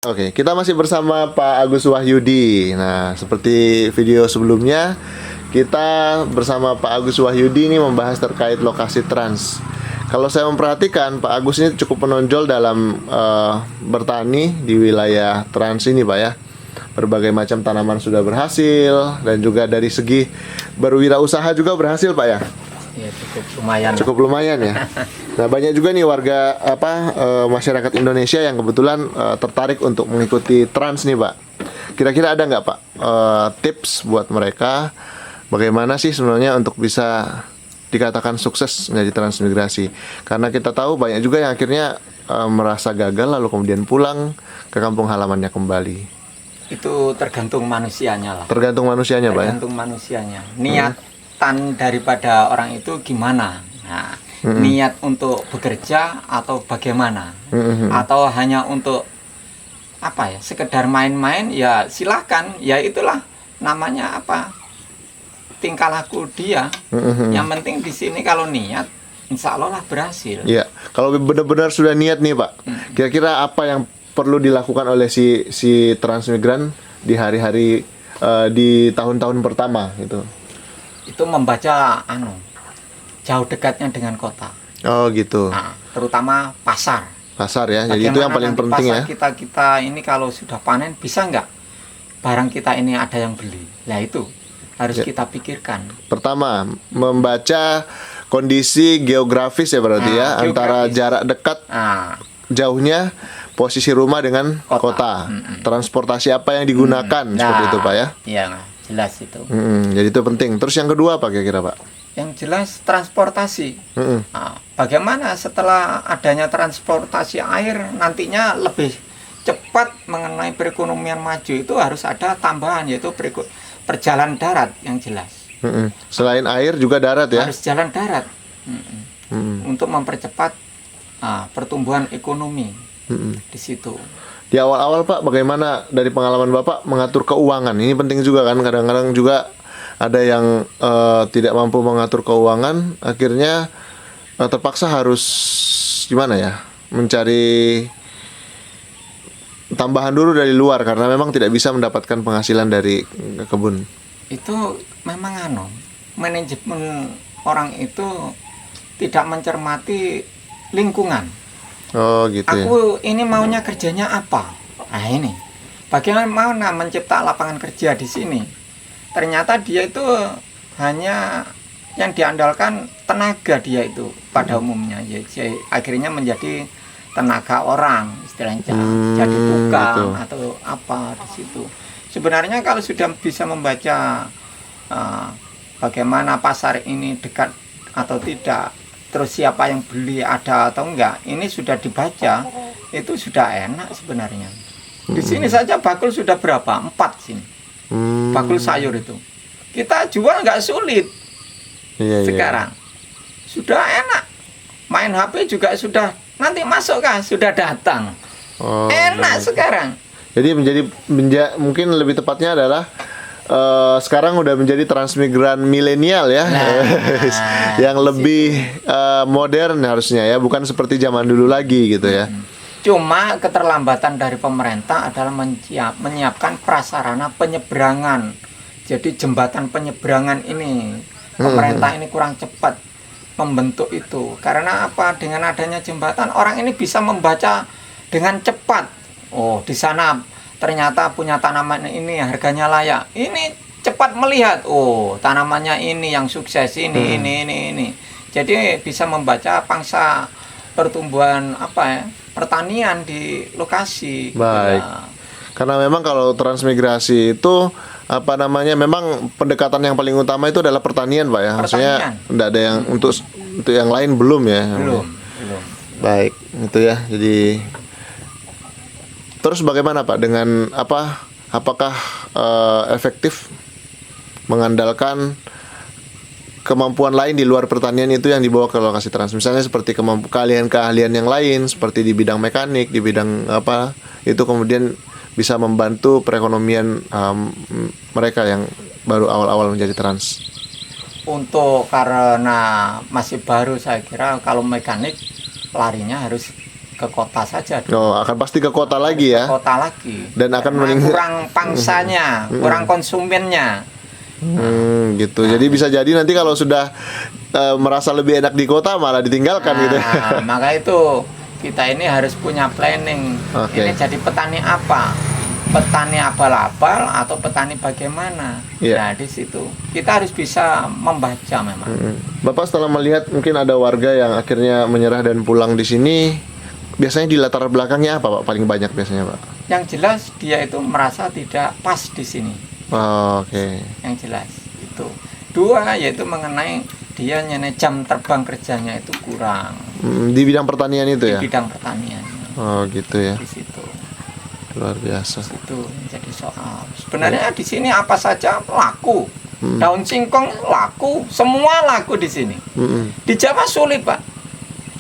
Oke, kita masih bersama Pak Agus Wahyudi. Nah, seperti video sebelumnya, kita bersama Pak Agus Wahyudi ini membahas terkait lokasi trans. Kalau saya memperhatikan, Pak Agus ini cukup menonjol dalam bertani di wilayah trans ini, Pak ya. Berbagai macam tanaman sudah berhasil, dan juga dari segi berwirausaha juga berhasil, Pak ya. Ya, cukup lumayan. Cukup lumayan ya. Nah, banyak juga nih warga masyarakat Indonesia yang kebetulan tertarik untuk mengikuti trans nih, Pak. Kira-kira ada nggak, Pak, tips buat mereka bagaimana sih sebenarnya untuk bisa dikatakan sukses menjadi transmigrasi? Karena kita tahu banyak juga yang akhirnya merasa gagal lalu kemudian pulang ke kampung halamannya kembali. Itu tergantung manusianya lah. Tergantung manusianya, Pak ya. Tergantung manusianya. Niatan daripada orang itu gimana? Nah, niat untuk bekerja atau bagaimana? Atau hanya untuk apa ya? Sekedar main-main ya silahkan. Ya itulah namanya apa? Tingkah laku dia. Yang penting di sini kalau niat, insya Allah lah berhasil. Iya. Kalau benar-benar sudah niat nih, Pak. Kira-kira apa yang perlu dilakukan oleh si transmigran di hari-hari di tahun-tahun pertama gitu? Itu membaca jauh dekatnya dengan kota. Oh gitu. Nah, terutama pasar. Pasar ya. Jadi itu yang paling penting ya. Kita ini kalau sudah panen bisa nggak barang kita ini ada yang beli? Nah itu harus kita pikirkan. Pertama, membaca kondisi geografis ya berarti ya, antara jarak dekat, jauhnya posisi rumah dengan kota. Transportasi apa yang digunakan seperti itu, Pak ya? Iya, jelas itu. Jadi itu penting. Terus yang kedua apa kira-kira, Pak? Yang jelas transportasi. Bagaimana setelah adanya transportasi air nantinya lebih cepat mengenai perekonomian maju itu harus ada tambahan yaitu perjalanan darat yang jelas. Selain air juga darat ya? Harus jalan darat untuk mempercepat pertumbuhan ekonomi di situ. Di awal-awal, Pak, bagaimana dari pengalaman Bapak mengatur keuangan? Ini penting juga kan, kadang-kadang juga ada yang tidak mampu mengatur keuangan, akhirnya terpaksa harus gimana ya, mencari tambahan dulu dari luar karena memang tidak bisa mendapatkan penghasilan dari kebun. Itu memang manajemen orang itu tidak mencermati lingkungan. Oh gitu ya. Aku ini maunya kerjanya apa? Nah ini, bagaimana mencipta lapangan kerja di sini? Ternyata dia itu hanya yang diandalkan tenaga dia itu pada umumnya. Ya, akhirnya menjadi tenaga orang istilahnya, jadi tukang atau apa di situ. Sebenarnya kalau sudah bisa membaca bagaimana pasar ini dekat atau tidak, terus siapa yang beli ada atau enggak, ini sudah dibaca, itu sudah enak sebenarnya. Di sini saja bakul sudah berapa? 4 sini. Bakul sayur itu. Kita jual nggak sulit. Sekarang sudah enak. Main HP juga sudah nanti masuk kah? Sudah datang. Enak sekarang. Jadi mungkin lebih tepatnya adalah sekarang udah menjadi transmigran milenial ya, yang lebih modern harusnya ya, bukan seperti zaman dulu lagi gitu ya. Cuma keterlambatan dari pemerintah adalah menyiapkan prasarana penyeberangan. Jadi jembatan penyeberangan ini pemerintah ini kurang cepat membentuk itu. Karena apa? Dengan adanya jembatan orang ini bisa membaca dengan cepat. Oh, di sana ternyata punya tanaman ini harganya layak. Ini cepat melihat, oh tanamannya ini yang sukses ini. Jadi bisa membaca pangsa pertumbuhan pertanian di lokasi. Baik. Karena memang kalau transmigrasi itu memang pendekatan yang paling utama itu adalah pertanian, Pak ya. Maksudnya tidak ada yang untuk yang lain belum ya. Belum. Baik, itu ya. Jadi terus bagaimana, Pak, dengan apakah efektif mengandalkan kemampuan lain di luar pertanian itu yang dibawa ke lokasi trans? Misalnya seperti keahlian yang lain seperti di bidang mekanik, di bidang itu kemudian bisa membantu perekonomian mereka yang baru awal-awal menjadi trans. Untuk karena masih baru, saya kira kalau mekanik larinya harus ke kota saja. Oh, akan pasti ke kota lagi ya. Kota lagi. Dan akan Karena kurang pangsanya, kurang konsumennya. Gitu. Jadi bisa jadi nanti kalau sudah merasa lebih enak di kota malah ditinggalkan gitu. Maka itu kita ini harus punya planning. Oke. Ini jadi petani apa? Petani abal-abal atau petani bagaimana? Iya. Nah, di situ kita harus bisa membaca memang. Bapak setelah melihat mungkin ada warga yang akhirnya menyerah dan pulang di sini, biasanya di latar belakangnya apa Pak paling banyak biasanya Pak? Yang jelas dia itu merasa tidak pas di sini. Oh, oke. Yang jelas itu. Dua yaitu mengenai dia nyenai jam terbang kerjanya itu kurang Di bidang pertanian itu ya? di bidang pertanian. Oh, gitu ya. Di situ. Luar biasa. Itu jadi soal. Sebenarnya di sini apa saja laku. Daun singkong laku, semua laku di sini. Di Jawa sulit, Pak.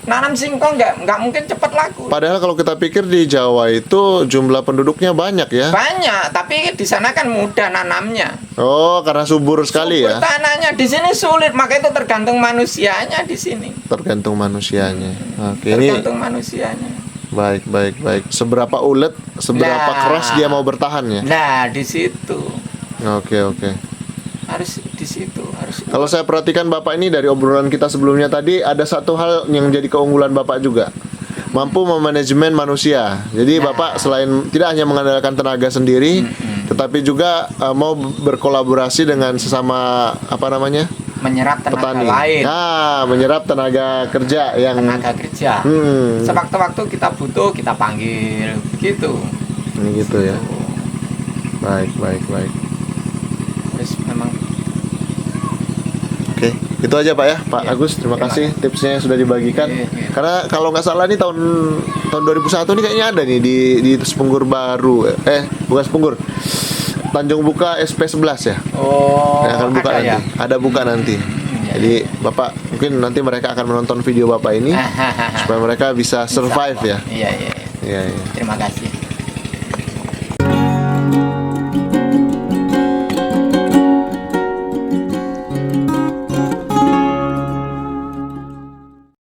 Nanam singkong nggak mungkin cepat laku. Padahal kalau kita pikir di Jawa itu jumlah penduduknya banyak ya? Banyak, tapi di sana kan mudah nanamnya. Oh, karena subur sekali Subur ya? tanahnya di sini sulit, maka itu tergantung manusianya di sini. Tergantung manusianya. Oke, ini Tergantung manusianya. baik. Seberapa ulet, seberapa Nah. keras dia mau bertahan ya? Nah, di situ Oke. harus di situ harus. Kalau saya perhatikan Bapak ini dari obrolan kita sebelumnya tadi, ada satu hal yang jadi keunggulan Bapak juga, mampu memanajemen manusia. Jadi Bapak selain tidak hanya mengandalkan tenaga sendiri, tetapi juga mau berkolaborasi dengan sesama Menyerap tenaga petani. lain, Nah, menyerap tenaga kerja yang tenaga kerja. Sewaktu-waktu kita butuh, kita panggil, begitu. ini gitu ya. Baik. Terus memang Oke, itu aja Pak ya, Pak Iya, Agus. Terima terima kasih tipsnya yang sudah dibagikan. Iya. Karena kalau nggak salah nih tahun 2001 nih kayaknya ada nih di Sepenggur Baru. Bukan Sepenggur. Tanjung Buka SP11 ya. oh Yang akan buka ada nanti. ya. Ada buka nanti. Iya. Jadi Bapak mungkin nanti mereka akan menonton video Bapak ini supaya mereka bisa survive ya. Iya. Iya. Terima kasih.